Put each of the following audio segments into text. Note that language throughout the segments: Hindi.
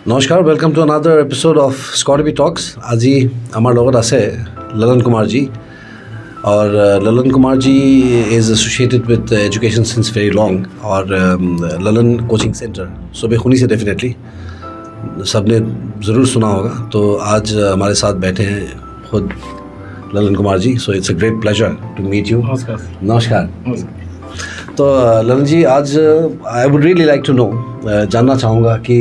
নমস্কাৰ, welcome to another episode of Scott talks. আজি আমাৰ লগত আছে লलन कुमार जी और Lalan Kumar ji is associated with education since very long और ललन कोचिंग सेंटर सुबह खुनी से डेफिनेटली सब ने ज़रूर सुना होगा। तो आज हमारे साथ बैठे हैं खुद Lalan Kumar ji. So it's a great pleasure to meet you. नमस्कार। तो ललन जी, आज I would really like to know, जानना चाहूँगा कि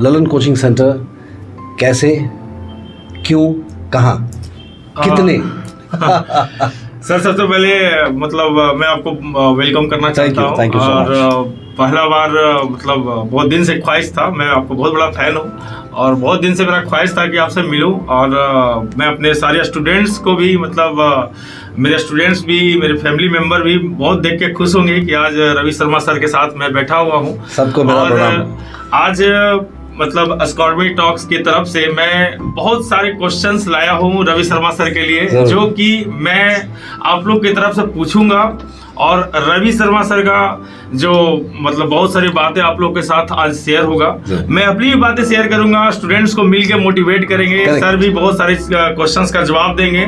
ललन कोचिंग सेंटर कैसे, क्यों, कहाँ, कितने? सर सबसे पहले मतलब मैं आपको वेलकम करना चाहता हूँ। और पहला बार मतलब बहुत दिन से ख्वाहिश था, मैं आपको बहुत बड़ा फैन हूँ और बहुत दिन से मेरा ख्वाहिश था कि आपसे मिलूं। और मैं अपने सारे स्टूडेंट्स को भी मतलब मेरे स्टूडेंट्स भी, मेरे फैमिली मेम्बर भी बहुत देख के खुश होंगे कि आज रवि शर्मा सर के साथ मैं बैठा हुआ हूँ। सबको मेरा प्रणाम। आज मतलब स्कॉर्बी टॉक्स की तरफ से मैं बहुत सारे क्वेश्चंस लाया हूँ रवि शर्मा सर के लिए, जो कि मैं आप लोग की तरफ से पूछूंगा। और रवि शर्मा सर का जो मतलब बहुत सारी बातें आप लोग के साथ आज शेयर होगा। मैं अपनी भी बातें शेयर करूंगा, स्टूडेंट्स को मिलके मोटिवेट करेंगे। सर भी बहुत सारे क्वेश्चंस का जवाब देंगे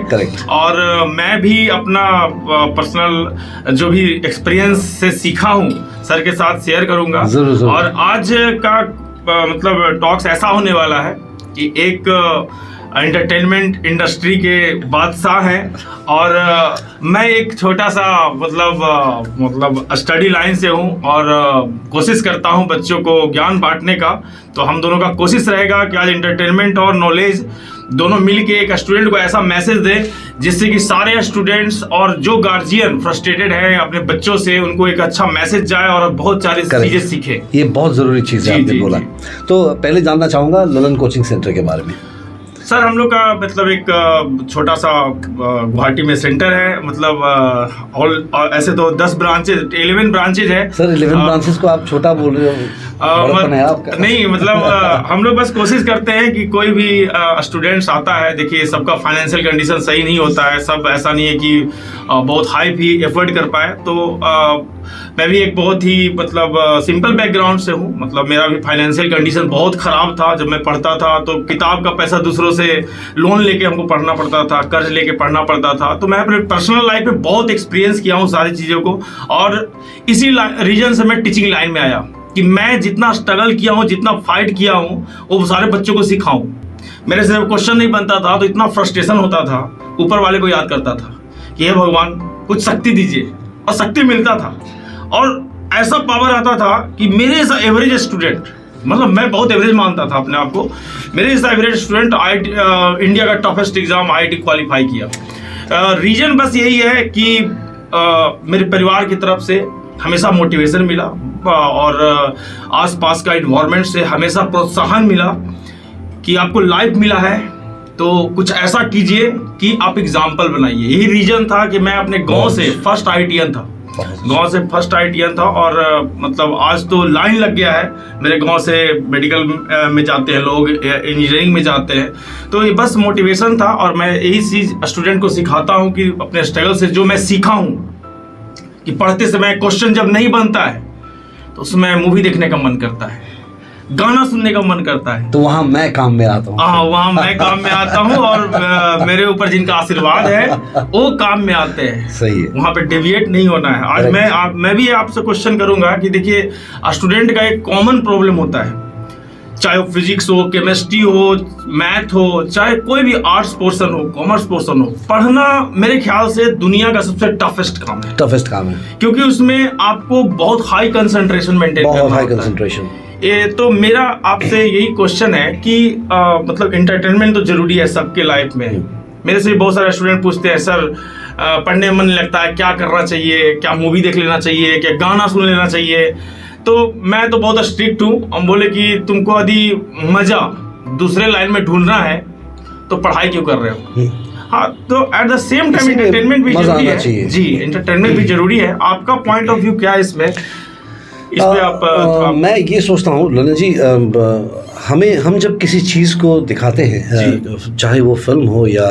और मैं भी अपना पर्सनल जो भी एक्सपीरियंस से सीखा हूँ सर के साथ शेयर करूंगा। और आज का मतलब टॉक्स ऐसा होने वाला है कि एक एंटरटेनमेंट इंडस्ट्री के बादशाह हैं और मैं एक छोटा सा मतलब स्टडी लाइन से हूँ और कोशिश करता हूँ बच्चों को ज्ञान बांटने का। तो हम दोनों का कोशिश रहेगा कि आज एंटरटेनमेंट और नॉलेज दोनों मिलके एक स्टूडेंट को ऐसा मैसेज दे जिससे कि सारे स्टूडेंट्स और जो गार्जियन फ्रस्ट्रेटेड हैं अपने बच्चों से, उनको एक अच्छा मैसेज जाए और बहुत सारी चीजें सीखे। ये बहुत जरूरी चीज़ है, आपने बोला। तो पहले जानना चाहूँगा ललन कोचिंग सेंटर के बारे में। सर हम लोग का मतलब एक छोटा सा गुवाहाटी में सेंटर है। मतलब ऑल ऐसे तो 10 ब्रांचेज 11 ब्रांचेज है। सर 11 ब्रांचेज को आप छोटा बोल रहे हो? नहीं मतलब हम लोग बस कोशिश करते हैं कि कोई भी स्टूडेंट्स आता है, देखिए सबका फाइनेंशियल कंडीशन सही नहीं होता है, सब ऐसा नहीं है कि बहुत हाई फी एफर्ट कर पाए। तो मैं भी एक बहुत ही मतलब सिंपल बैकग्राउंड से हूँ। मतलब मेरा भी फाइनेंशियल कंडीशन बहुत ख़राब था। जब मैं पढ़ता था तो किताब का पैसा दूसरों से लोन लेके हमको पढ़ना पड़ता था, कर्ज लेके पढ़ना पड़ता था। तो मैं अपने पर्सनल लाइफ में बहुत एक्सपीरियंस किया हूँ सारी चीज़ों को और इसी रीजन से मैं टीचिंग लाइन में आया कि मैं जितना स्ट्रगल किया हूँ, जितना फाइट किया हूँ, वो सारे बच्चों को सिखाऊं। मेरे से क्वेश्चन नहीं बनता था तो इतना फ्रस्ट्रेशन होता था, ऊपर वाले को याद करता था कि हे भगवान कुछ शक्ति दीजिए, और शक्ति मिलता था और ऐसा पावर आता था कि मेरे जैसा एवरेज स्टूडेंट, मतलब मैं बहुत एवरेज मानता था अपने आप को, मेरे जैसा एवरेज स्टूडेंट इंडिया का टफेस्ट एग्जाम IIT क्वालिफाई किया। रीजन बस यही है कि मेरे परिवार की तरफ से हमेशा मोटिवेशन मिला और आसपास का इन्वायरमेंट से हमेशा प्रोत्साहन मिला कि आपको लाइफ मिला है तो कुछ ऐसा कीजिए कि आप एग्जाम्पल बनाइए। यही रीजन था कि मैं अपने गांव से फर्स्ट IITian था और मतलब आज तो लाइन लग गया है। मेरे गांव से मेडिकल में जाते हैं लोग, इंजीनियरिंग में जाते हैं। तो ये बस मोटिवेशन था और मैं यही चीज़ स्टूडेंट को सिखाता हूँ कि अपने स्ट्रगल से जो मैं सीखा हूँ कि पढ़ते समय क्वेश्चन जब नहीं बनता है तो उसमें मूवी देखने का मन करता है, गाना सुनने का मन करता है। तो वहाँ मैं काम में आता हूँ। हाँ, वहाँ मैं काम में आता हूँ और मेरे ऊपर जिनका आशीर्वाद है वो काम में आते हैं। सही है, वहाँ पे डेविएट नहीं होना है। आज मैं भी आपसे क्वेश्चन करूँगा कि देखिए स्टूडेंट का एक कॉमन प्रॉब्लम होता है, चाहे वो फिजिक्स हो, केमिस्ट्री हो, मैथ हो, चाहे कोई भी आर्ट्स पोर्शन हो, कॉमर्स पोर्शन हो, पढ़ना मेरे ख्याल से दुनिया का सबसे टफेस्ट काम है। क्योंकि उसमें आपको बहुत हाई कंसंट्रेशन मेंटेन करना होता है। तो मेरा आपसे यही क्वेश्चन है कि मतलब एंटरटेनमेंट तो जरूरी है सबके लाइफ में। मेरे से भी बहुत सारे स्टूडेंट पूछते हैं सर पढ़ने में मन नहीं लगता है, क्या करना चाहिए, क्या मूवी देख लेना चाहिए, क्या गाना सुन लेना चाहिए। तो मैं तो बहुत स्ट्रिक्ट हूँ। हम बोले कि तुमको यदि मजा दूसरे लाइन में ढूंढना है तो पढ़ाई क्यों कर रहे हो। हाँ, तो at the same time entertainment भी जरूरी है। जी, एंटरटेनमेंट भी जरूरी है। आपका पॉइंट ऑफ व्यू क्या है इसमें? मैं ये सोचता हूँ ललन जी, हम जब किसी चीज़ को दिखाते हैं, चाहे वो फिल्म हो या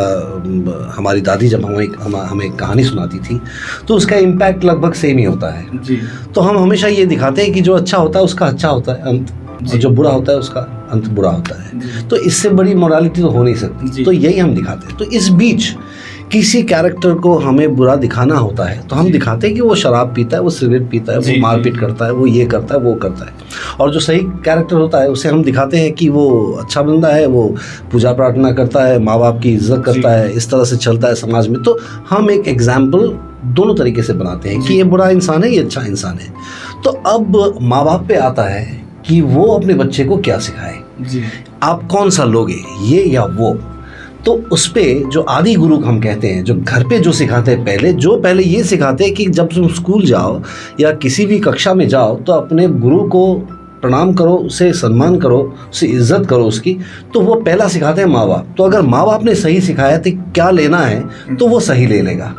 हमारी दादी जब हमें कहानी सुनाती थी, तो उसका इम्पैक्ट लगभग सेम ही होता है जी। तो हम हमेशा ये दिखाते हैं कि जो अच्छा होता है उसका अच्छा होता है अंत, और जो बुरा होता है उसका अंत बुरा होता है। तो इससे बड़ी मोरालिटी तो हो नहीं सकती, तो यही हम दिखाते हैं। तो इस बीच किसी कैरेक्टर को हमें बुरा दिखाना होता है तो हम दिखाते हैं कि वो शराब पीता है, वो सिगरेट पीता है, वो मारपीट करता है, वो ये करता है, वो करता है। और जो सही कैरेक्टर होता है उसे हम दिखाते हैं कि वो अच्छा बंदा है, वो पूजा प्रार्थना करता है, माँ बाप की इज्जत करता है, इस तरह से चलता है समाज में। तो हम एक एग्जाम्पल दोनों तरीके से बनाते हैं कि ये बुरा इंसान है, ये अच्छा इंसान है। तो अब माँ बाप पे आता है कि वो अपने बच्चे को क्या सिखाए, आप कौन सा लोगे, ये या वो। तो उस पर जो आदि गुरु हम कहते हैं, जो घर पे जो सिखाते हैं, पहले ये सिखाते हैं कि जब तुम स्कूल जाओ या किसी भी कक्षा में जाओ तो अपने गुरु को प्रणाम करो, उसे सम्मान करो, उसे इज्जत करो उसकी। तो वो पहला सिखाते हैं माँ बाप। तो अगर माँ बाप ने सही सिखाया तो क्या लेना है तो वो सही ले लेगा।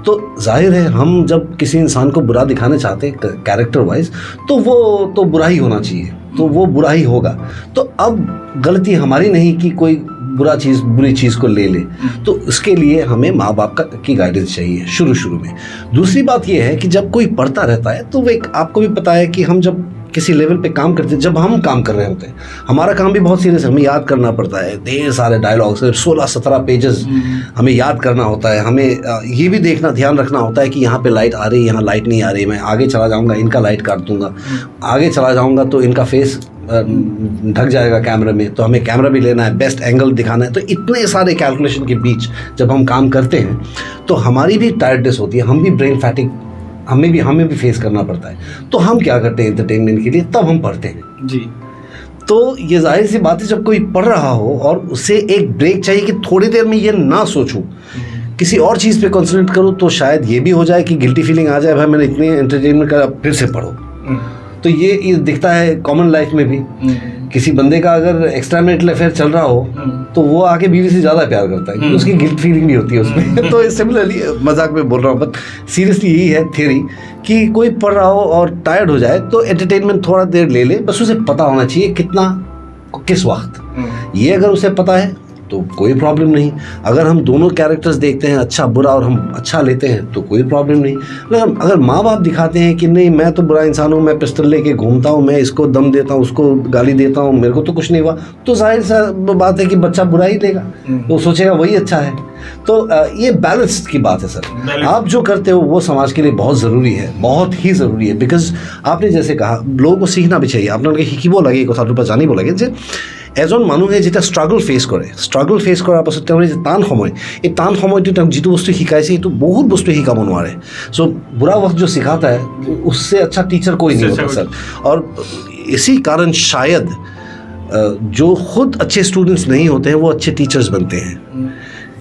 तो जाहिर है हम जब किसी इंसान को बुरा दिखाना चाहते हैं कैरेक्टर वाइज तो वो तो बुरा ही होना चाहिए, तो वो बुरा ही होगा। तो अब गलती हमारी नहीं कि कोई बुरी चीज़ को ले ले, तो उसके लिए हमें माँ बाप की गाइडेंस चाहिए शुरू में। दूसरी बात ये है कि जब कोई पढ़ता रहता है तो वो एक आपको भी पता है कि हम जब किसी लेवल पे काम करते हैं, जब हम काम कर रहे होते हैं, हमारा काम भी बहुत सीरियस है, हमें याद करना पड़ता है, ढेर सारे डायलॉग्स, 16-17 पेजेस हमें याद करना होता है। हमें ये भी ध्यान रखना होता है कि यहाँ पे लाइट आ रही है, यहाँ लाइट नहीं आ रही, मैं आगे चला जाऊँगा इनका लाइट काट दूंगा, आगे चला जाऊँगा तो इनका फेस ढक जाएगा कैमरे में, तो हमें कैमरा भी लेना है, बेस्ट एंगल दिखाना है। तो इतने सारे कैलकुलेशन के बीच जब हम काम करते हैं तो हमारी भी टायर्डनेस होती है, हम भी ब्रेन फैटिग हमें भी फेस करना पड़ता है। तो हम क्या करते हैं एंटरटेनमेंट के लिए, तब हम पढ़ते हैं जी। तो ये जाहिर सी बात है, जब कोई पढ़ रहा हो और उसे एक ब्रेक चाहिए कि थोड़ी देर में ये ना सोचूं, किसी और चीज़ पे कॉन्सेंट्रेट करो, तो शायद ये भी हो जाए कि गिल्टी फीलिंग आ जाए, भाई मैंने इतने एंटरटेनमेंट करा, फिर से पढ़ो। तो ये दिखता है कॉमन लाइफ में भी। किसी बंदे का अगर एक्स्ट्रा मैरिटल अफेयर चल रहा हो तो वो आके बीवी से ज़्यादा प्यार करता है, क्योंकि उसकी गिल्ट फीलिंग भी होती है उसमें। तो सिमिलरली, मजाक में बोल रहा हूँ, बट सीरियसली यही है थ्योरी कि कोई पढ़ रहा हो और टायर्ड हो जाए तो एंटरटेनमेंट थोड़ा देर ले ले, बस उसे पता होना चाहिए कितना किस वक्त। ये अगर उसे पता है तो कोई प्रॉब्लम नहीं। अगर हम दोनों कैरेक्टर्स देखते हैं, अच्छा बुरा, और हम अच्छा लेते हैं तो कोई प्रॉब्लम नहीं। लेकिन अगर माँ बाप दिखाते हैं कि नहीं मैं तो बुरा इंसान हूँ, मैं पिस्टल लेके घूमता हूँ, मैं इसको दम देता हूँ, उसको गाली देता हूँ, मेरे को तो कुछ नहीं हुआ, तो जाहिर सा बात है कि बच्चा बुरा ही लेगा, वो सोचेगा वही अच्छा है। तो ये बैलेंस की बात है सर। आप जो करते हो वो समाज के लिए बहुत ज़रूरी है, बहुत ही ज़रूरी है। बिकॉज आपने जैसे कहा लोगों को सीखना भी चाहिए। आपने শিকিব লাগে, এই কথাটোৰ পৰা জানিব লাগে যে এজন মানুহে যেতিয়া ষ্ট্ৰাগল ফেচ কৰাৰ পাছত তেওঁৰ যে টান সময়, এই টান সময়টো তেওঁক যিটো বস্তু শিকাইছে সেইটো বহুত বস্তু শিকাব নোৱাৰে। চ' बुरा वक्त जो सिखाता है उससे अच्छा टीचर कोई नहीं होता सर। और इसी कारण शायद जो खुद अच्छे स्टूडेंट्स नहीं होते हैं वो अच्छे टीचर्स बनते हैं,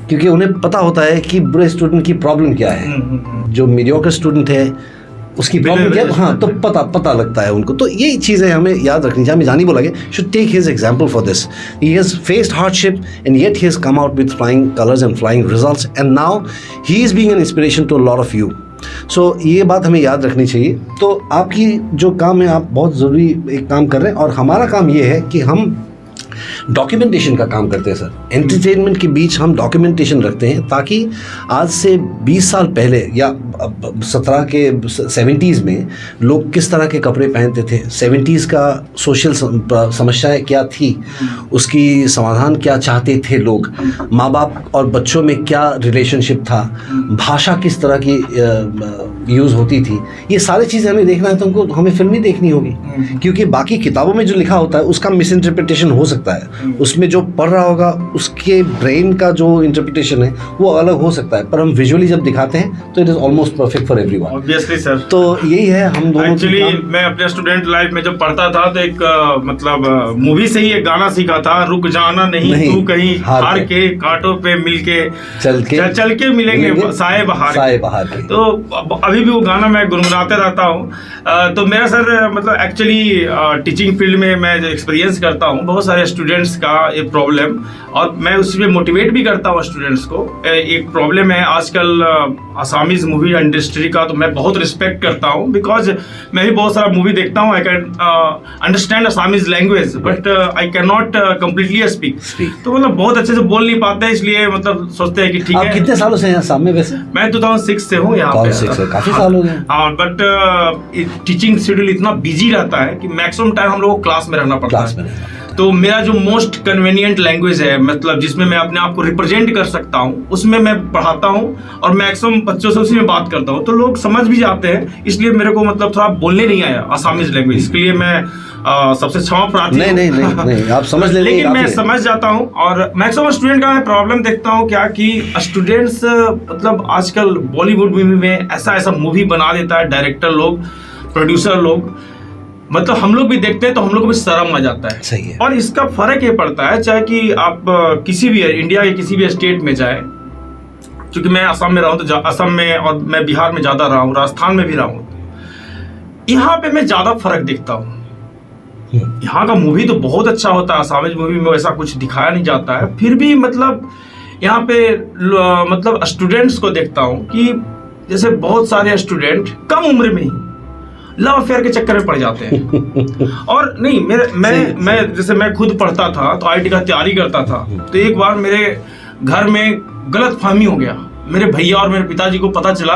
क्योंकि उन्हें पता होता है कि बुरे स्टूडेंट की प्रॉब्लम क्या है, जो मीडियोकर स्टूडेंट है उसकी प्रॉब्लम क्या है, हाँ, तो पता लगता है उनको। तो यही चीज़ें हमें याद रखनी चाहिए। हमें जानी बोला should take his example for this. He has faced hardship and yet he has come out with flying colours and flying results, and now he is being an inspiration to a lot of you. So ये बात हमें याद रखनी चाहिए। तो आपकी जो काम है, आप बहुत ज़रूरी एक काम कर रहे हैं, और हमारा काम ये है कि हम डॉक्यूमेंटेशन का काम करते हैं सर। एंटरटेनमेंट के बीच हम डॉक्यूमेंटेशन रखते हैं, ताकि आज से 20 साल पहले या 70s में लोग किस तरह के कपड़े पहनते थे, 70s का सोशल समस्याएं क्या थी, उसकी समाधान क्या चाहते थे लोग, माँ बाप और बच्चों में क्या रिलेशनशिप था, भाषा किस तरह की यूज़ होती थी, ये सारी चीज़ें हमें देखना है। तो हमें फिल्में देखनी होगी, क्योंकि बाकी किताबों में जो लिखा होता है उसका मिस इंटरप्रिटेशन हो सकता है, उसमें जो पढ़ रहा होगा उसके ब्रेन का जो इंटरप्रिटेशन है वो अलग हो सकता है, पर हम विजुअली जब दिखाते हैं तो it is almost perfect for everyone. Obviously sir. तो यही है हम दोनों। एक्चुअली मैं अपने स्टूडेंट लाइफ में जब पढ़ता था तो एक मतलब मूवी से ही एक गाना सीखा था, रुक जाना नहीं तू कहीं हार के, कांटों पे मिलके चल के मिलेंगे साए बहार के। तो अभी भी वो गाना मैं गुनगुनाते रहता हूँ। तो मेरा सर मतलब एक्चुअली टीचिंग फील्ड में मैं जो एक्सपीरियंस करता हूँ, बहुत सारे स्टूडेंट्स का ये प्रॉब्लम, और मैं उसमें मोटिवेट भी करता हूँ स्टूडेंट्स को। एक प्रॉब्लम है आजकल असामीज मूवी इंडस्ट्री का, तो मैं बहुत रिस्पेक्ट करता हूँ, बिकॉज मैं भी बहुत सारा मूवी देखता हूँ। I can understand Assamese language, but I can not completely speak. तो मतलब बहुत अच्छे से बोल नहीं पाते, इसलिए मतलब सोचते हैं कि ठीक है। कितने सालों से हैं आसाम में वैसे? मैं 2006 से हूँ यहाँ पे। काफी साल हो गए। हाँ, बट टीचिंग शेड्यूल इतना बिजी रहता है कि मैक्सिमम टाइम हम लोग को क्लास में रहना पड़ता है। तो मेरा जो मोस्ट कन्वीनियंट लैंग्वेज है, मतलब जिसमें मैं अपने आप को रिप्रेजेंट कर सकता हूँ, उसमें मैं पढ़ाता हूँ और मैक्सिमम बच्चों से उसी में बात करता हूँ, तो लोग समझ भी जाते हैं। इसलिए मेरे को मतलब थोड़ा बोलने नहीं आया आसामीज लैंग्वेज, इसके लिए मैं सबसे क्षमा प्रार्थी हूँ। नहीं, आप समझ ले, लेकिन मैं समझ जाता हूँ। और मैक्सिमम स्टूडेंट का मैं प्रॉब्लम देखता हूँ क्या कि स्टूडेंट्स मतलब आजकल बॉलीवुड मूवी में ऐसा मूवी बना देता है डायरेक्टर लोग, प्रोड्यूसर लोग, मतलब हम लोग भी देखते हैं तो हम लोग को भी शर्म आ जाता है। सही है। और इसका फर्क ये पड़ता है, चाहे कि आप किसी भी इंडिया के किसी भी स्टेट में जाए, क्योंकि मैं असम में रहा हूँ तो असम में, और मैं बिहार में ज़्यादा रहा हूँ, राजस्थान में भी रहा हूँ, यहाँ पे मैं ज़्यादा फर्क देखता हूँ। यहाँ का मूवी तो बहुत अच्छा होता है, असमीज मूवी में वैसा कुछ दिखाया नहीं जाता है, फिर भी मतलब यहाँ पे मतलब स्टूडेंट्स को देखता हूँ कि जैसे बहुत सारे स्टूडेंट कम उम्र में ही लव अफेयर के चक्कर में पड़ जाते हैं। और नहीं, मैं जैसे मैं खुद पढ़ता था तो आईटी का तैयारी करता था, तो एक बार मेरे घर में गलत फहमी हो गया। मेरे भैया और मेरे पिताजी को पता चला,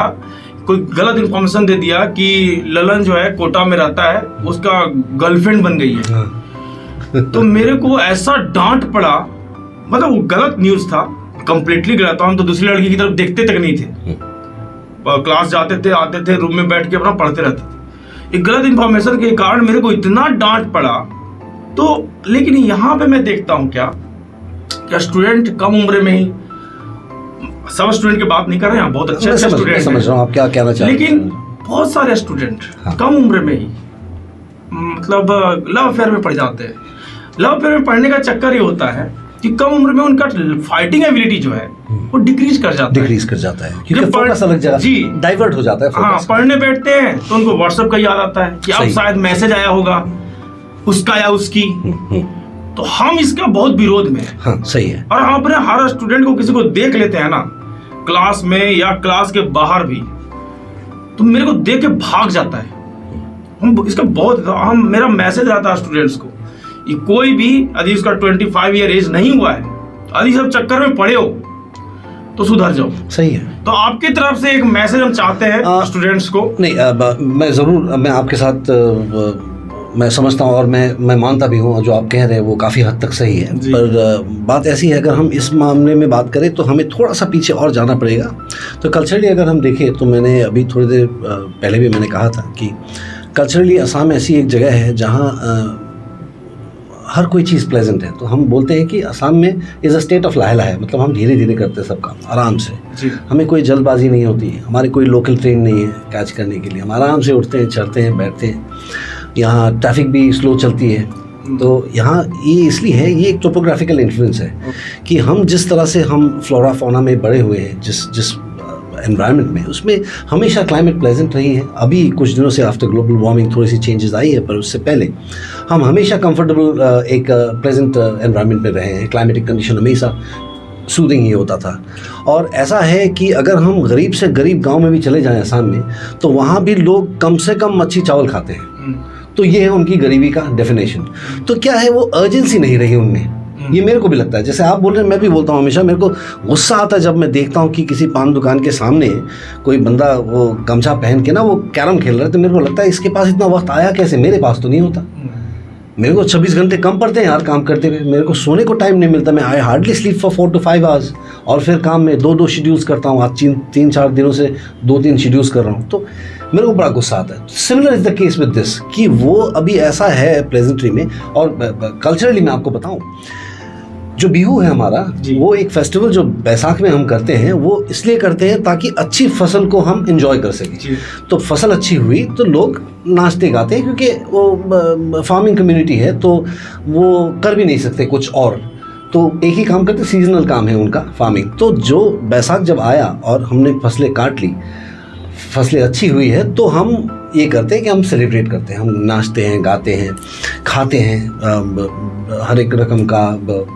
कोई गलत इन्फॉर्मेशन दे दिया कि ललन जो है कोटा में रहता है, उसका गर्लफ्रेंड बन गई है। तो मेरे को ऐसा डांट पड़ा, मतलब वो गलत न्यूज था, कंप्लीटली गलत था। हम तो दूसरी लड़की की तरफ देखते तक नहीं थे, क्लास जाते थे, आते थे, रूम में बैठ के अपना पढ़ते रहते थे। एक गलत इन्फॉर्मेशन के कारण मेरे को इतना डांट पड़ा। तो लेकिन यहाँ पे मैं देखता हूँ क्या स्टूडेंट कम उम्र में ही, सब स्टूडेंट की बात नहीं कर रहे हैं, बहुत अच्छे स्टूडेंट समझ रहा हूँ आप क्या कहना चाह रहे हैं, लेकिन बहुत सारे स्टूडेंट कम उम्र में ही मतलब लव अफेयर में पड़ जाते हैं। लव अफेयर में पढ़ने का चक्कर ये होता है कि कम उम्र में उनका फाइटिंग एबिलिटी जो है वो डिक्रीज कर जाता है, क्योंकि फोकस अलग जगह जी डाइवर्ट हो जाता है। हाँ, पढ़ने बैठते हैं तो उनको व्हाट्सएप का याद आता है कि अब शायद मैसेज आया होगा उसका या उसकी। तो हम इसका बहुत विरोध में है। हाँ, सही है। और हम अपने हर स्टूडेंट को किसी को देख लेते हैं ना, क्लास में या क्लास के बाहर भी, तो मेरे को देख के भाग जाता है। हम इसका बहुत मेरा मैसेज आता है स्टूडेंट्स को, ये कोई भी यदि इसका 25 ईयर एज नहीं हुआ है, यदि सब चक्कर में पड़े हो तो सुधर जाओ। सही है। तो आपकी तरफ से एक मैसेज हम चाहते हैं स्टूडेंट्स को। नहीं, मैं ज़रूर, मैं आपके साथ मैं समझता हूँ और मैं मानता भी हूँ, जो आप कह रहे हैं वो काफ़ी हद तक सही है। पर बात ऐसी है, अगर हम इस मामले में बात करें तो हमें थोड़ा सा पीछे और जाना पड़ेगा। तो कल्चरली अगर हम देखें तो मैंने अभी थोड़ी देर पहले भी मैंने कहा था कि कल्चरली असम ऐसी एक जगह है जहाँ हर कोई चीज़ प्लेजेंट है। तो हम बोलते हैं कि असम में इज़ अ स्टेट ऑफ लाहे लाहे, मतलब हम धीरे धीरे करते हैं सब काम आराम से। हमें कोई जल्दबाजी नहीं होती, हमारी कोई लोकल ट्रेन नहीं है कैच करने के लिए, हम आराम से उठते हैं, चढ़ते हैं, बैठते हैं। यहाँ ट्रैफिक भी स्लो चलती है। तो यहाँ ये इसलिए है, ये एक टोपोग्राफिकल इन्फ्लुएंस है कि हम जिस तरह से हम फ्लोरा फौना में बड़े हुए हैं, जिस एनवायरनमेंट में, उसमें हमेशा क्लाइमेट प्लेजेंट रही है। अभी कुछ दिनों से आफ्टर ग्लोबल वार्मिंग थोड़ी सी चेंजेस आई है, पर उससे पहले हम हमेशा कंफर्टेबल एक प्लेजेंट एनवायरनमेंट में रहे हैं। क्लाइमेटिक कंडीशन हमेशा सूदिंग ही होता था। और ऐसा है कि अगर हम गरीब से गरीब गांव में भी चले जाएं असम में, तो वहाँ भी लोग कम से कम मच्छी चावल खाते हैं। तो ये है उनकी गरीबी का डेफिनेशन। तो क्या है, वो अर्जेंसी नहीं रही उनमें। ये मेरे को भी लगता है, जैसे आप बोल रहे हैं मैं भी बोलता हूँ हमेशा, मेरे को गुस्सा आता है जब मैं देखता हूँ कि किसी पान दुकान के सामने कोई बंदा वो गमछा पहन के ना वो कैरम खेल रहा है, तो मेरे को लगता है इसके पास इतना वक्त आया कैसे, मेरे पास तो नहीं होता। मेरे को 26 घंटे कम पड़ते हैं यार काम करते हुए, मेरे को सोने को टाइम नहीं मिलता। मैं I hardly sleep for 4 to 5 hours, और फिर काम में 2 शेड्यूल्स करता हूँ। आज 3-4 दिनों से 2-3 शेड्यूल्स कर रहा हूँ, तो मेरे को बड़ा गुस्सा आता है। Similar is the case with this कि वो अभी ऐसा है प्लेजेंट्री में। और कल्चरली मैं आपको बताऊँ, जो बिहू है हमारा, वो एक फेस्टिवल जो बैसाख में हम करते हैं, वो इसलिए करते हैं ताकि अच्छी फसल को हम एंजॉय कर सकें। तो फसल अच्छी हुई तो लोग नाचते गाते हैं, क्योंकि वो फार्मिंग कम्युनिटी है, तो वो कर भी नहीं सकते कुछ और, तो एक ही काम करते, सीजनल काम है उनका फार्मिंग। तो जो बैसाख जब आया और हमने फसलें काट ली, फसलें अच्छी हुई है, तो हम ये करते हैं कि हम सेलिब्रेट करते हैं, हम नाचते हैं, गाते हैं, खाते हैं। हर एक रकम का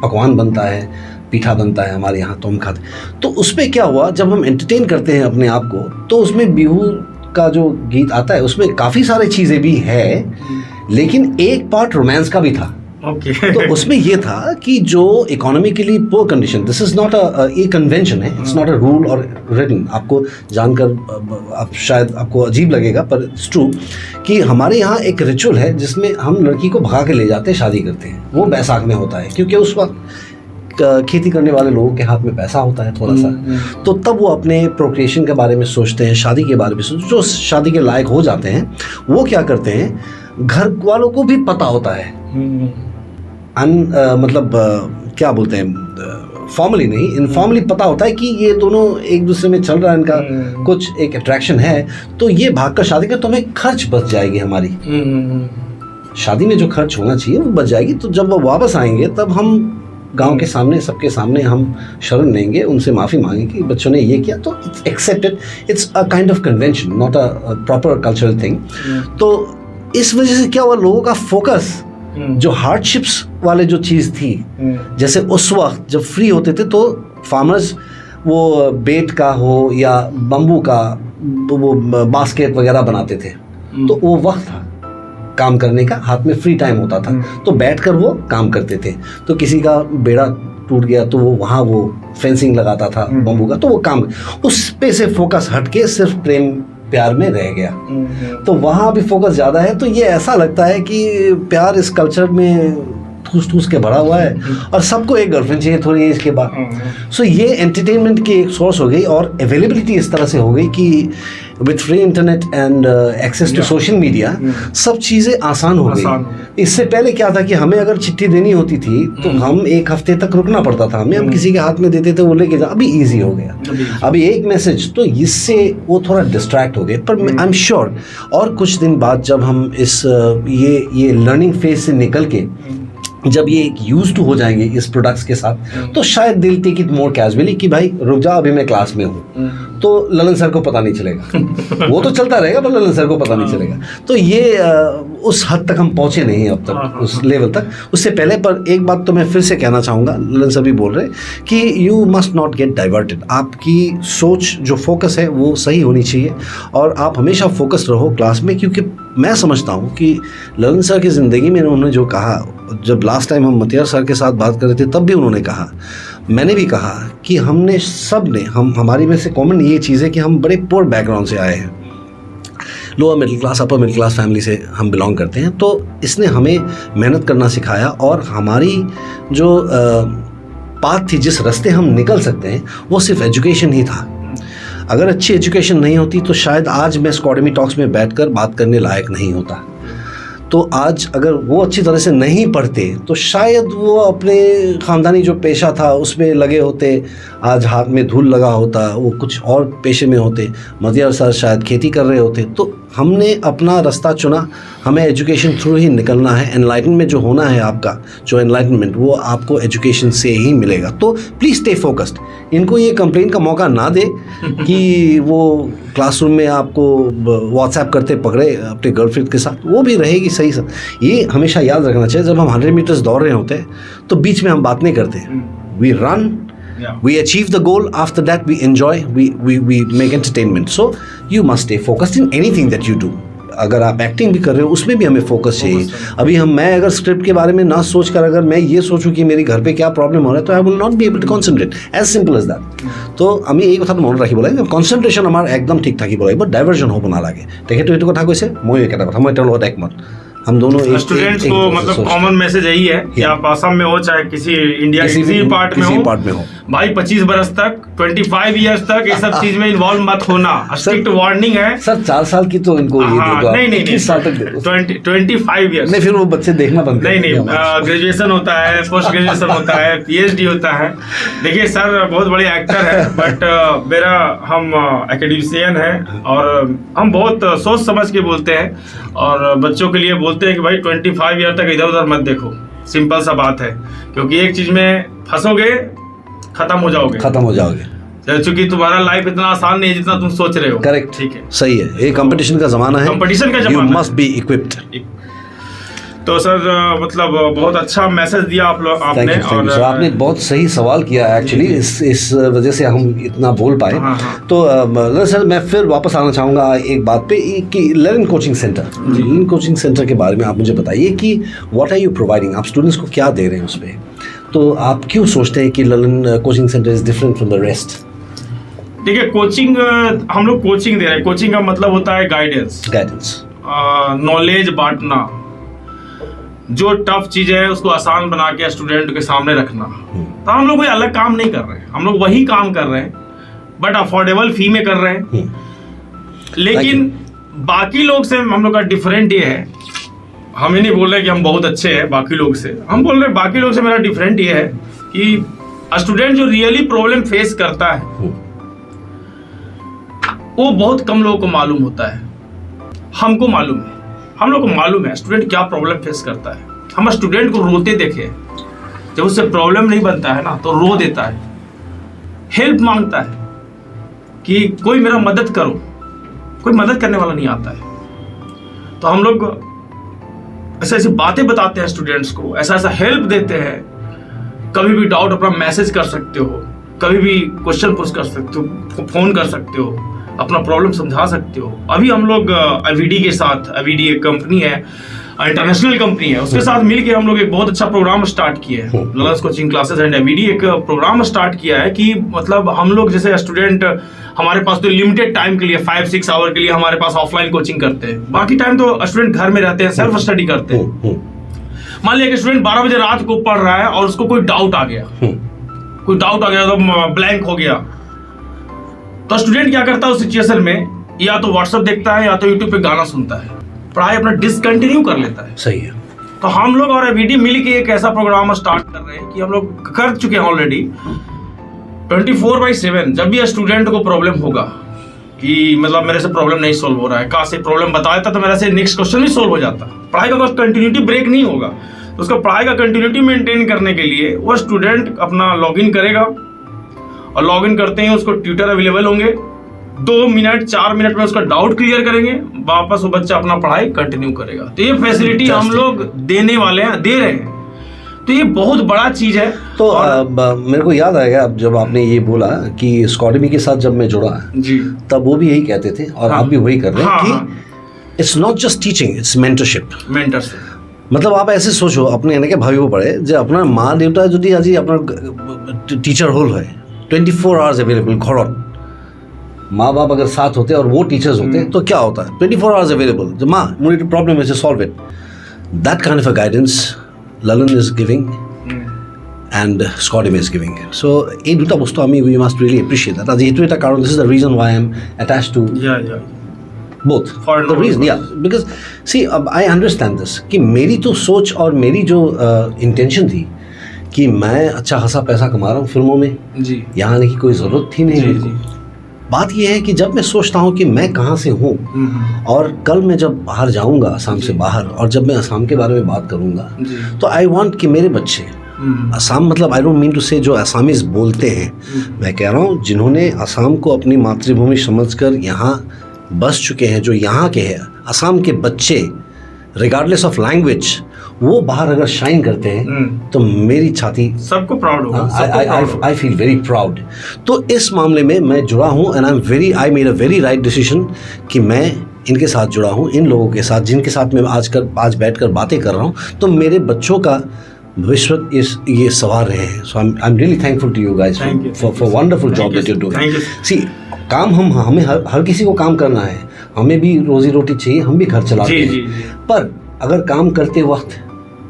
पकवान बनता है, पीठा बनता है हमारे यहाँ, तो हम खाते हैं। तो उस पर क्या हुआ, जब हम एंटरटेन करते हैं अपने आप को, तो उसमें बिहू का जो गीत आता है उसमें काफ़ी सारी चीज़ें भी है, लेकिन एक पार्ट रोमांस का भी था। ओके तो उसमें ये था कि जो economically poor condition, this is not a convention है, इट्स नॉट अ रूल और रिटन। आपको जानकर आप शायद आपको अजीब लगेगा पर इट्स ट्रू कि हमारे यहाँ एक रिचुअल है जिसमें हम लड़की को भगा के ले जाते हैं, शादी करते हैं। वो बैसाख में होता है क्योंकि उस वक्त खेती करने वाले लोगों के हाथ में पैसा होता है थोड़ा सा, तो तब वो अपने प्रोक्रिएशन के बारे में सोचते हैं, शादी के बारे में सोचते। जो शादी के लायक हो जाते हैं वो क्या करते हैं, घर वालों को भी पता होता है, मतलब क्या बोलते हैं, फॉर्मली नहीं इनफॉर्मली पता होता है कि ये दोनों एक दूसरे में चल रहा है, इनका कुछ एक अट्रैक्शन है, तो ये भागकर शादी कर, तो हमें खर्च बच जाएगी, हमारी शादी में जो खर्च होना चाहिए वो बच जाएगी। तो जब वो वापस आएंगे तब हम गांव के सामने, सबके सामने हम शरण लेंगे, उनसे माफ़ी मांगेंगे कि बच्चों ने ये किया, तो it's accepted, it's a kind of convention, not a proper cultural thing. तो इस वजह से क्या हुआ, लोगों का फोकस जो हार्डशिप्स वाले जो चीज़ थी, जैसे उस वक्त जब फ्री होते थे तो फार्मर्स वो बेट का हो या बम्बू का वो बास्केट वगैरह बनाते थे, तो वो वक्त था काम करने का, हाथ में फ्री टाइम होता था, तो बैठकर वो काम करते थे। तो किसी का बेड़ा टूट गया तो वो वहाँ वो फेंसिंग लगाता था बम्बू का, तो वो काम, उस पे से फोकस हटके सिर्फ प्रेम प्यार में रह गया। तो वहाँ भी फोकस ज़्यादा है। तो ये ऐसा लगता है कि प्यार इस कल्चर में ठूस ठूस के भरा हुआ है और सबको एक गर्लफ्रेंड चाहिए थोड़ी एज के बाद। सो ये एंटरटेनमेंट की एक सोर्स हो गई और अवेलेबिलिटी इस तरह से हो गई कि with free internet and access to social media सब चीज़ें आसान हो गई। इससे पहले क्या था कि हमें अगर चिट्ठी देनी होती थी तो हम एक हफ्ते तक रुकना पड़ता था, हमें हम किसी के हाथ में देते थे, वो लेके जा। अभी ईजी हो गया, अभी एक मैसेज, तो इससे वो थोड़ा डिस्ट्रैक्ट हो गए। पर आई एम श्योर और कुछ दिन बाद जब हम इस ये लर्निंग फेज से निकल के जब ये यूज टू हो जाएंगे इस प्रोडक्ट्स के साथ, तो शायद दिल टेक इट मोर कैजुअली कि भाई रुक जा, अभी मैं क्लास में हूँ, तो ललन सर को पता नहीं चलेगा। वो तो चलता रहेगा पर ललन सर को पता नहीं चलेगा। तो ये उस हद तक हम पहुँचे नहीं अब तक, उस लेवल तक, उससे पहले। पर एक बात तो मैं फिर से कहना चाहूँगा, ललन सर भी बोल रहे कि you must not gate diverted. आपकी सोच जो फोकस है वो सही होनी चाहिए और आप हमेशा फोकस रहो क्लास में, क्योंकि मैं समझता हूँ कि ललन सर की ज़िंदगी में उन्होंने जो कहा, जब लास्ट टाइम हम मतियार सर के साथ बात कर रहे थे तब भी उन्होंने कहा, मैंने भी कहा कि हमने सब ने हमारी में से कॉमन ये चीज़ है कि हम बड़े पुअर बैकग्राउंड से आए हैं, lower middle class upper middle class family से हम बिलोंग करते हैं। तो इसने हमें मेहनत करना सिखाया और हमारी जो पाथ थी, जिस रास्ते हम निकल सकते हैं, वो सिर्फ एजुकेशन ही था। अगर अच्छी एजुकेशन नहीं होती तो शायद आज मैं स्कॉडेमी टॉक्स में बैठकर बात करने लायक नहीं होता। तो आज अगर वो अच्छी तरह से नहीं पढ़ते तो शायद वो अपने ख़ानदानी जो पेशा था उसमें लगे होते, आज हाथ में धूल लगा होता, वो कुछ और पेशे में होते। मतियार सर शायद खेती कर रहे होते। तो हमने अपना रास्ता चुना, हमें एजुकेशन थ्रू ही निकलना है। एनलाइटनमेंट जो होना है आपका, जो एनलाइटनमेंट, वो आपको एजुकेशन से ही मिलेगा। तो प्लीज़ स्टे फोकस्ड। इनको ये कंप्लेन का मौका ना दे कि वो क्लासरूम में आपको व्हाट्सएप करते पकड़े अपने गर्लफ्रेंड के साथ, वो भी रहेगी सही सर। ये हमेशा याद रखना चाहिए, जब हम 100 मीटर्स दौड़ रहे होते हैं तो बीच में हम बात नहीं करते, we run, we achieve the goal, after that we enjoy, we make entertainment. So you must stay focused in anything that you do. अगर आप एक्टिंग भी कर रहे हो उसमें भी हमें फोकस चाहिए। अभी मैं अगर स्क्रिप्ट के बारे में ना सोच कर अगर मैं ये सोचूं कि मेरे घर पे क्या प्रॉब्लम हो रहा है, तो I will not be able to concentrate, as simple as that. तो আমি এই কথা মনত ৰাখিব লাগে, কনচেন্ট্ৰেশ্যন আমাৰ একদম ঠিক থাকিব লাগিব, ডাইভাৰ্জন হ'ব নালাগে। তেখেতে এইটো কথা কৈছে, মই একেটা কথা, মই তেওঁৰ লগত একমত। हम दोनों स्टूडेंट्स को मतलब कॉमन मैसेज यही है कि आप आसाम में हो चाहे किसी इंडिया किसी पार्ट में हो, भाई 25 बरस तक 25 इयर्स तक ये सब चीज में इन्वॉल्व मत होना। स्ट्रिक्ट वार्निंग है सर। 4 साल की तो इनको ये दे दो, नहीं साल तक दे दो, 25 इयर्स नहीं, फिर वो बच्चे देखना बंद कर नहीं ग्रेजुएशन होता है, पोस्ट ग्रेजुएशन होता है, PhD होता है। देखिए सर बहुत बड़े एक्टर है, बट मेरा हम एकेडमिशियन है और हम बहुत सोच समझ के बोलते हैं और बच्चों के लिए बोलते हैं कि भाई 25 ईयर तक इधर उधर मत देखो। सिंपल सा बात है, क्योंकि एक चीज में फंसोगे खत्म हो जाओगे, क्योंकि तुम्हारा लाइफ इतना आसान नहीं है जितना तुम सोच रहे हो। करेक्ट, ठीक है, सही है। ये कंपटीशन का जमाना है, कंपटीशन का जमाना, यू मस्ट बी इक्विप्ड। तो सर मतलब बहुत अच्छा मैसेज दिया आपने। और सर आपने बहुत सही सवाल किया एक्चुअली, इस वजह से हम इतना बोल पाए। तो सर मैं फिर वापस आना चाहूँगा एक बात पे कि लर्न कोचिंग सेंटर के बारे में आप मुझे बताइए कि व्हाट आर यू प्रोवाइडिंग, आप स्टूडेंट्स को क्या दे रहे हैं उस पर, तो आप क्यों सोचते हैं कि learn coaching centre is different from the rest? देखिए कोचिंग, हम लोग कोचिंग दे रहे हैं। कोचिंग का मतलब होता है गाइडेंस, नॉलेज बांटना, जो टफ चीज है उसको आसान बना के स्टूडेंट के सामने रखना। तो हम लोग कोई अलग काम नहीं कर रहे हैं, हम लोग वही काम कर रहे हैं बट अफोर्डेबल फी में कर रहे हैं। लेकिन बाकी लोग से हम लोग का डिफरेंट ये है, हम ये नहीं बोल रहे कि हम बहुत अच्छे हैं बाकी लोग से, हम बोल रहे हैं बाकी लोग से मेरा डिफरेंट ये है कि स्टूडेंट जो रियली प्रॉब्लम फेस करता है वो बहुत कम लोगों को मालूम होता है। हमको मालूम है, हम लोग को मालूम है स्टूडेंट क्या प्रॉब्लम फेस करता है। हम स्टूडेंट को रोते देखे, जब उससे प्रॉब्लम नहीं बनता है ना तो रो देता है, हेल्प मांगता है कि कोई मेरा मदद करो, कोई मदद करने वाला नहीं आता है। तो हम लोग ऐसे ऐसी बातें बताते हैं स्टूडेंट्स को, ऐसा ऐसा हेल्प देते हैं। कभी भी डाउट अपना मैसेज कर सकते हो, कभी भी क्वेश्चन पूछ कर सकते हो, फोन कर सकते हो, अपना प्रॉब्लम समझा सकते हो। अभी हम लोग अवीडी के साथ, अवीडी एक कंपनी है, इंटरनेशनल कंपनी है, उसके साथ मिलके हम लोग एक बहुत अच्छा प्रोग्राम स्टार्ट किए हैं। लर्न कोचिंग क्लासेस एंड अवीडी एक प्रोग्राम स्टार्ट किया है कि मतलब हम लोग जैसे स्टूडेंट, हमारे पास तो लिमिटेड टाइम के लिए 5-6 आवर के लिए हमारे पास ऑफलाइन कोचिंग करते हैं, बाकी टाइम तो स्टूडेंट घर में रहते हैं, सेल्फ स्टडी करते हैं। मान लिया कि स्टूडेंट 12 बजे रात को पढ़ रहा है और उसको कोई डाउट आ गया तो ब्लैंक हो गया, तो स्टूडेंट क्या करता है उस सिचुएशन में, या तो व्हाट्सएप देखता है या तो यूट्यूब पे गाना सुनता है, पढ़ाई अपना डिसकंटिन्यू कर लेता है। सही है। तो हम लोग और अवीडी मिल के एक ऐसा प्रोग्राम स्टार्ट कर रहे हैं कि हम लोग कर चुके हैं ऑलरेडी 24/7। जब भी स्टूडेंट को प्रॉब्लम होगा कि मतलब मेरे से प्रॉब्लम नहीं सोल्व हो रहा है, कहाँ से प्रॉब्लम बता देता तो मेरे से नेक्स्ट क्वेश्चन भी सोल्व हो जाता। पढ़ाई का कंटिन्यूटी ब्रेक नहीं होगा, तो उसका पढ़ाई का कंटिन्यूटी मेंटेन करने के लिए वो स्टूडेंट अपना लॉगिन करेगा और लॉगिन करते ही उसको ट्यूटर अवेलेबल होंगे, 2 मिनट 4 मिनट में उसका डाउट क्लियर करेंगे, वापस वो बच्चा अपना पढ़ाई कंटिन्यू करेगा। तो ये फैसिलिटी हम लोग देने वाले हैं, दे रहे हैं, तो ये बहुत बड़ा चीज है। तो मेरे को याद आएगा अब जब आपने ये बोला कि स्कॉडेमी के साथ जब मैं जुड़ा जी, तब वो भी यही कहते थे और आप भी वही कर रहे हैं कि it's not just teaching, it's mentorship. मतलब आप ऐसे सोचो अपने एने के भाइयों पड़े जो अपना माँ देवता जो आज अपना टीचर होल है 24 आवर्स अवेलेबल घर, माँ बाप अगर साथ होते और वो टीचर्स होते तो क्या होता है 24 आवर्स अवेलेबल, जो माँ मुझे प्रॉब्लम है solve it, that kind of a guidance Lalan is giving and Scotty is giving. So এই দুটা বস্তু আমি we must really appreciate that. আজি এটো এটা কারণ, this is the reason why I am attached to both. The reason, because see I understand this कि मेरी तो सोच और मेरी जो इंटेंशन थी कि मैं अच्छा खासा पैसा कमा रहा हूँ फिल्मों में जी, यहाँ आने की कोई ज़रूरत थी नहीं मेरे को। बात यह है कि जब मैं सोचता हूँ कि मैं कहाँ से हूँ और कल मैं जब बाहर जाऊँगा असम से बाहर और जब मैं असम के बारे में बात करूँगा तो आई वांट कि मेरे बच्चे असम, मतलब आई डोंट मीन टू से जो असामीज बोलते हैं, मैं कह रहा हूँ जिन्होंने असम को अपनी मातृभूमि समझकर यहाँ बस चुके हैं, जो यहाँ के हैं असम के बच्चे रिगार्डलेस ऑफ लैंग्वेज, वो बाहर अगर शाइन करते हैं तो मेरी छाती सबको प्राउड होगा। I feel very proud. तो इस मामले में मैं जुड़ा हूँ and I made a very right decision कि मैं इनके साथ जुड़ा हूँ, इन लोगों के साथ जिनके साथ मैं आज बैठकर बातें कर रहा हूँ, तो मेरे बच्चों का भविष्य ये सवार रहे हैं। So I am really thankful to you guys for wonderful job that you doing. See काम हमें हर किसी को काम करना है, हमें भी रोजी रोटी चाहिए, हम भी घर चलाते हैं, पर अगर काम करते वक्त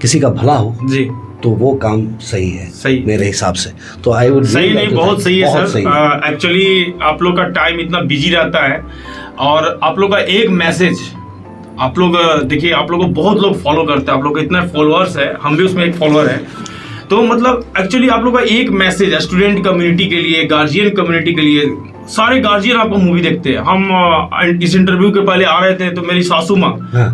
किसी का भला हो जी तो वो काम सही है, सही मेरे हिसाब से। तो आई वुड सही नहीं, बहुत सही है सर। एक्चुअली आप लोग का टाइम इतना बिजी रहता है और आप लोग का एक मैसेज, आप लोग देखिए आप लोग को बहुत लोग फॉलो करते हैं, आप लोग के इतने फॉलोअर्स है, हम भी उसमें एक फॉलोअर है, तो मतलब एक्चुअली आप लोग का एक मैसेज है स्टूडेंट कम्युनिटी के लिए, गार्जियन कम्युनिटी के लिए। सारे गार्जियन आपको मूवी देखते हैं। हम इस इंटरव्यू के पहले आ रहे थे तो मेरी सासू माँ,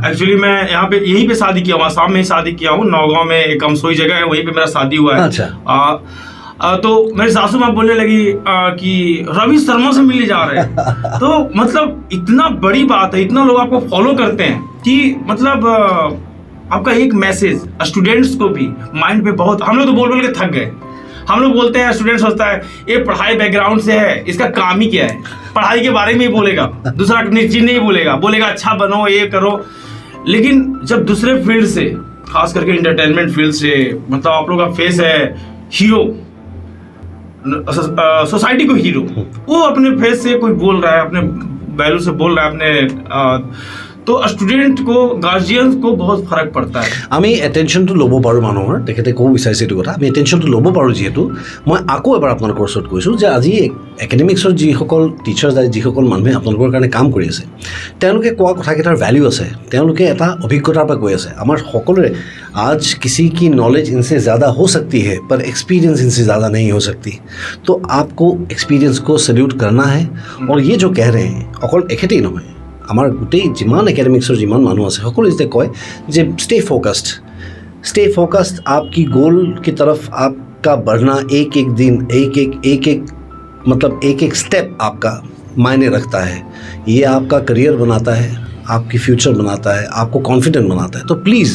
एक्चुअली मैं यहाँ पे यहीं पे शादी किया हूँ, आसाम में ही शादी किया हूँ, नौगांव में एक कमसोई जगह है, वहीं पे मेरा शादी हुआ है। अच्छा। तो मेरी सासू माँ बोलने लगी कि रवि शर्मा से मिलने जा रहे हैं। तो मतलब इतना बड़ी बात है, इतना लोग आपको फॉलो करते हैं कि मतलब आपका एक मैसेज स्टूडेंट्स को भी माइंड पे बहुत, हम लोग तो बोल बोल के थक गए। हम लोग बोलते हैं, स्टूडेंट सोचता है ये पढ़ाई बैकग्राउंड से है, इसका काम ही क्या है, पढ़ाई के बारे में ही बोलेगा, दूसरा चीज नहीं बोलेगा अच्छा बनो, ये करो। लेकिन जब दूसरे फील्ड से, खास करके इंटरटेनमेंट फील्ड से, मतलब आप लोग का फेस है हीरो, सोसाइटी को हीरो, वो अपने फेस से कोई बोल रहा है, अपने वैल्यू से बोल रहा है, अपने तो স্টুডেন্ট को, গার্জিয়ান को बहुत फरक पड़ता है। আমি এটেনশ্যনটো ল'ব পাৰোঁ মানুহৰ, তেখেতে ক'ব বিচাৰিছে এইটো কথা, আমি এটেনশ্যনটো ল'ব পাৰোঁ। যিহেতু মই আকৌ এবাৰ আপোনালোকৰ ওচৰত কৈছোঁ যে আজি একাডেমিক্সৰ যিসকল টিচাৰ, যিসকল মানুহে আপোনালোকৰ কাৰণে কাম কৰি আছে, তেওঁলোকে কোৱা কথাকেইটাৰ ভেলিউ আছে, তেওঁলোকে এটা অভিজ্ঞতাৰ পৰা কৈ আছে। আমাৰ সকলোৰে आज किसी की नॉलेज इनसे ज़्यादा हो सकती है पर एक्सपीरियंस इनसे ज़्यादा नहीं हो सकती। तो आपको एक्सपीरियंस को सल्यूट करना है। और ये जो कह रहे हैं অকল এখেতেই নহয়, আমাৰ গোটেই যিমান একাডেমিক্সৰ যিমান মানুহ আছে সকলো যেতিয়া কয় যে स्टे फोकस्ड, आपकी गोल की तरफ आपका बढ़ना एक एक दिन, एक मतलब एक स्टेप आपका मायने रखता है। ये आपका करियर बनाता है, आपकी फ्यूचर बनाता है, आपको कॉन्फिडेंट बनाता है। तो प्लीज़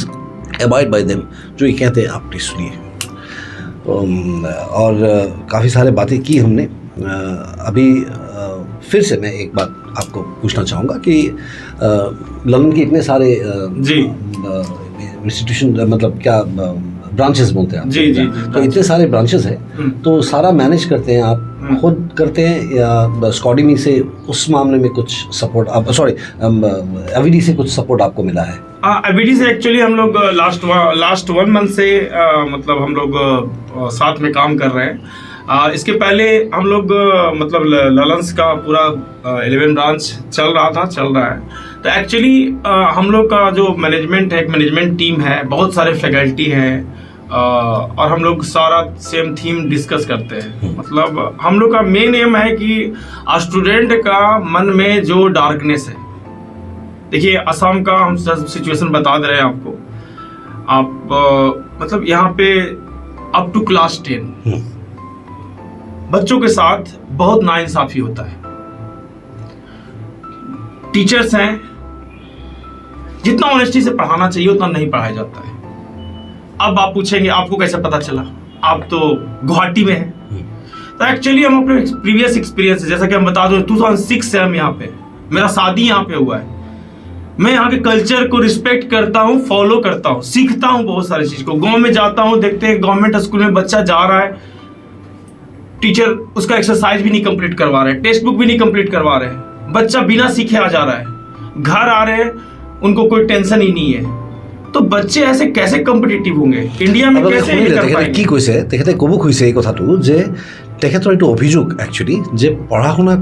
अवॉइड बाय देम, जो ये कहते हैं आप प्लीज़ सुनिए। और काफ़ी सारे बातें की हमने। अभी फिर से मैं एक बात आपको पूछना चाहूँगा कि ललन के इतने सारे जी इंस्टीट्यूशन, मतलब क्या ब्रांचेस बोलते हैं आप? जी जी, तो इतने सारे ब्रांचेस हैं, तो सारा मैनेज करते हैं आप, खुद करते हैं या स्कॉडमी से उस मामले में कुछ सपोर्ट आप, सॉरी एवीडी से कुछ सपोर्ट आपको मिला है? एवीडी से एक्चुअली हम लोग लास्ट 1 मंथ से मतलब हम लोग साथ में काम कर रहे हैं। इसके पहले हम लोग मतलब ललन्स का पूरा 11 ब्रांच चल रहा है। तो एक्चुअली हम लोग का जो मैनेजमेंट है, एक मैनेजमेंट टीम है, बहुत सारे फैकल्टी हैं, और हम लोग सारा सेम थीम डिस्कस करते हैं। मतलब हम लोग का मेन एम है कि स्टूडेंट का मन में जो डार्कनेस है, देखिए असम का हम सिचुएशन बता दे रहे हैं आपको। आप मतलब यहाँ पे अप टू क्लास 10 बच्चों के साथ बहुत नाइंसाफी होता है। टीचर्स हैं, जितना ऑनेस्टी से पढ़ाना चाहिए उतना नहीं पढ़ाया जाता है। अब आप पूछेंगे आपको कैसे पता चला, आप तो गुवाहाटी में हैं। तो एक्चुअली हम अपने प्रीवियस एक्सपीरियंस, जैसा कि हम बता दो 2006 से हम यहाँ पे, मेरा शादी यहाँ पे हुआ है। मैं यहाँ के कल्चर को रिस्पेक्ट करता हूँ, फॉलो करता हूँ, सीखता हूँ बहुत सारी चीज को। गांव में जाता हूँ, देखते हैं गवर्नमेंट स्कूल में बच्चा जा रहा है, टीचर उसका एक्सरसाइज भी नहीं कंप्लीट करवा रहे, टेक्स्ट बुक भी नहीं कंप्लीट करवा रहे, बच्चा बिना सीखे आ जा रहा है, घर आ रहे हैं उनको कोई टेंशन ही नहीं है। तो बच्चे ऐसे कैसे कम्पिटिटिव होंगे इंडिया में, कैसे কি কৈছে তেখেতে ক'ব খুজিছে এই কথাটো যে তেখেতৰ এইটো অভিযোগ একচুৱেলি যে পঢ়া শুনা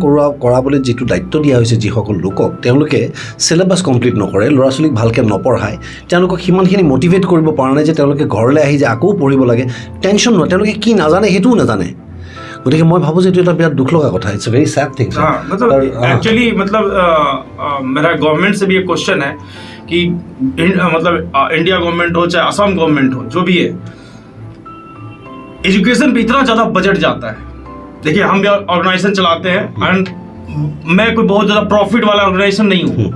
কৰাবলৈ যিটো দায়িত্ব দিয়া হৈছে যিসকল লোকক, তেওঁলোকে চিলেবাছ কমপ্লিট নকৰে, ল'ৰা ছোৱালীক ভালকৈ নপঢ়ায়, তেওঁলোকক সিমানখিনি মটিভেট কৰিব পৰা নাই যে তেওঁলোকে ঘৰলৈ আহি যে আকৌ পঢ়িব লাগে। টেনশ্যন নহয়, তেওঁলোকে কি নাজানে সেইটোও নাজানে। গতিকে মই ভাবোঁ যে এইটো এটা বিৰাট দুখ লগা কথা। It's a very sad thing. मतलब एक्चुअली मतलब मेरा गवर्नमेंट से भी एक क्वेश्चन है कि मतलब इंडिया गवर्नमेंट हो चाहे असम गवर्नमेंट हो, जो भी है, एजुकेशन पे इतना ज़्यादा बजट जाता है। देखिए हम भी ऑर्गेनाइजेशन चलाते हैं, एंड मैं कोई बहुत ज़्यादा प्रॉफिट वाला ऑर्गेनाइजेशन नहीं हूँ।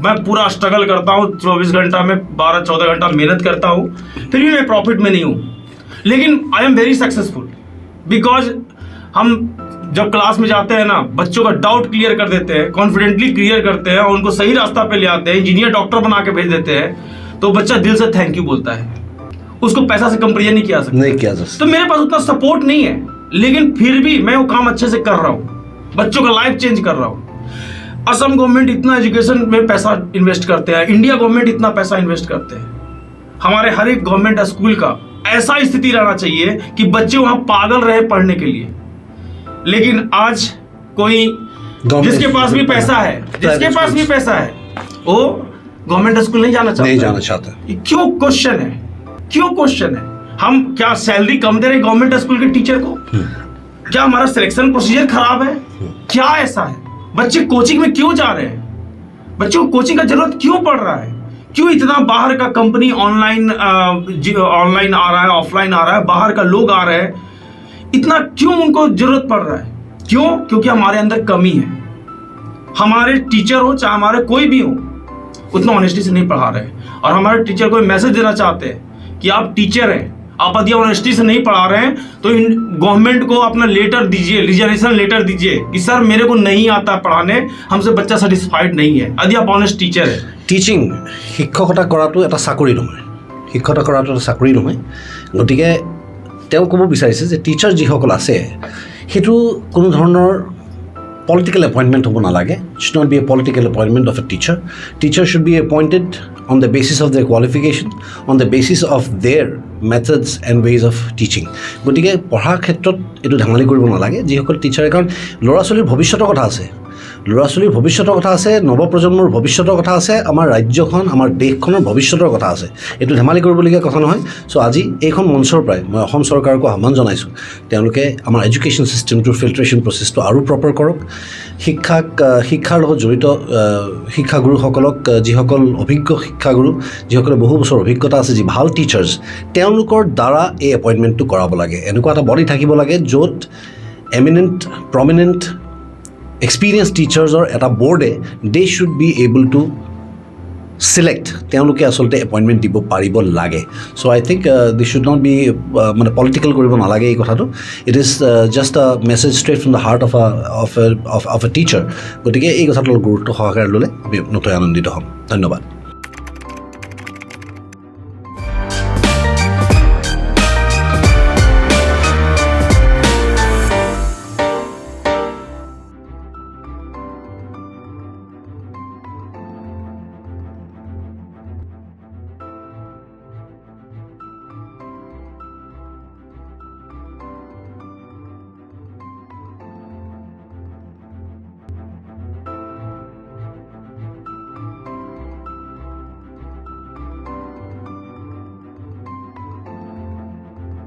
मैं पूरा स्ट्रगल करता हूँ, 24 घंटा में 12-14 घंटा मेहनत करता हूँ, फिर भी मैं प्रॉफिट में नहीं हूँ। लेकिन I am very successful because हम जब क्लास में जाते हैं ना, बच्चों का डाउट क्लियर कर देते हैं, कॉन्फिडेंटली क्लियर करते हैं, और उनको सही रास्ता पे ले आते हैं, इंजीनियर डॉक्टर बना के भेज देते हैं, तो बच्चा दिल से थैंक यू बोलता है। उसको पैसा से कंपेरिजन नहीं किया सकता। तो मेरे पास उतना सपोर्ट नहीं है, लेकिन फिर भी मैं वो काम अच्छे से कर रहा हूँ, बच्चों का लाइफ चेंज कर रहा हूँ। असम गवर्नमेंट इतना एजुकेशन में पैसा इन्वेस्ट करते हैं, इंडिया गवर्नमेंट इतना पैसा इन्वेस्ट करते हैं। हमारे हर एक गवर्नमेंट स्कूल का ऐसा स्थिति रहना चाहिए कि बच्चे वहां पागल रहे पढ़ने के लिए। लेकिन आज कोई जिसके पास भी पैसा है, वो गवर्नमेंट स्कूल नहीं जाना चाहता। क्यों क्वेश्चन है? हम क्या सैलरी कम दे रहे गवर्नमेंट स्कूल के टीचर को? क्या हमारा सिलेक्शन प्रोसीजर खराब है? क्या ऐसा है? बच्चे कोचिंग में क्यों जा रहे हैं? बच्चों को कोचिंग का जरूरत क्यों पड़ रहा है? क्यों इतना बाहर का कंपनी ऑनलाइन आ रहा है, ऑफलाइन आ रहा है, बाहर का लोग आ रहे हैं, इतना क्यों उनको जरूरत पड़ रहा है? क्यों? क्योंकि हमारे अंदर कमी है। हमारे टीचर हो चाहे हमारे कोई भी हो, उतना ऑनेस्टी से नहीं पढ़ा रहे। और हमारे टीचर को मैसेज देना चाहते हैं कि आप टीचर हैं, आप यदि ऑनेस्टी से नहीं पढ़ा रहे हैं तो गवर्नमेंट को अपना लेटर दीजिए, रिजर्वेशन लेटर दीजिए कि सर मेरे को नहीं आता पढ़ाने, हमसे बच्चा सेटिस्फाइड नहीं है, यदि आप ऑनेस्ट टीचर है। টিচিং শিক্ষকতা কৰাটো এটা চাকৰি নহয়, শিক্ষকতা কৰাটো এটা চাকৰি নহয়। গতিকে তেওঁ ক'ব বিচাৰিছে যে টিচাৰ যিসকল আছে সেইটো কোনো ধৰণৰ political appointment hobo na lage. It should not be a political appointment of a teacher. Teacher should be appointed on the basis of their qualification, on the basis of their methods and ways of teaching. গতিকে পঢ়াৰ ক্ষেত্ৰত এইটো ধামালি কৰিব নালাগে যিসকল টিচাৰে, কাৰণ ল'ৰা ছোৱালীৰ ভৱিষ্যতৰ কথা আছে, ল'ৰা ছোৱালীৰ ভৱিষ্যতৰ কথা আছে, নৱপ্ৰজন্মৰ ভৱিষ্যতৰ কথা আছে, আমাৰ ৰাজ্যখন আমাৰ দেশখনৰ ভৱিষ্যতৰ কথা আছে। এইটো ধেমালি কৰিবলগীয়া কথা নহয়। চ' আজি এইখন মঞ্চৰ পৰাই মই অসম চৰকাৰকো আহ্বান জনাইছোঁ, তেওঁলোকে আমাৰ এডুকেশ্যন ছিষ্টেমটোৰ ফিল্ট্ৰেশ্যন প্ৰচেছটো আৰু প্ৰপাৰ কৰক। শিক্ষাৰ লগত জড়িত শিক্ষাগুৰুসকলক, যিসকল অভিজ্ঞ শিক্ষাগুৰু, যিসকলে বহু বছৰ অভিজ্ঞতা আছে, যি ভাল টিচাৰ্ছ, তেওঁলোকৰ দ্বাৰা এই এপইণ্টমেণ্টটো কৰাব লাগে। এনেকুৱা এটা বডি থাকিব লাগে য'ত এমিনেণ্ট প্ৰমিনেণ্ট এক্সপিৰিয়েঞ্চ টিচাৰ্ছৰ এটা বৰ্ডে they should be able to select, তেওঁলোকে আচলতে এপইণ্টমেণ্ট দিব পাৰিব লাগে। So' I think this should not be মানে পলিটিকেল কৰিব নালাগে এই কথাটো। It is just a message straight from the heart of a teacher. গতিকে এই কথাটো গুৰুত্ব সহকাৰে ল'লে আমি নথৈ আনন্দিত হ'ম। ধন্যবাদ।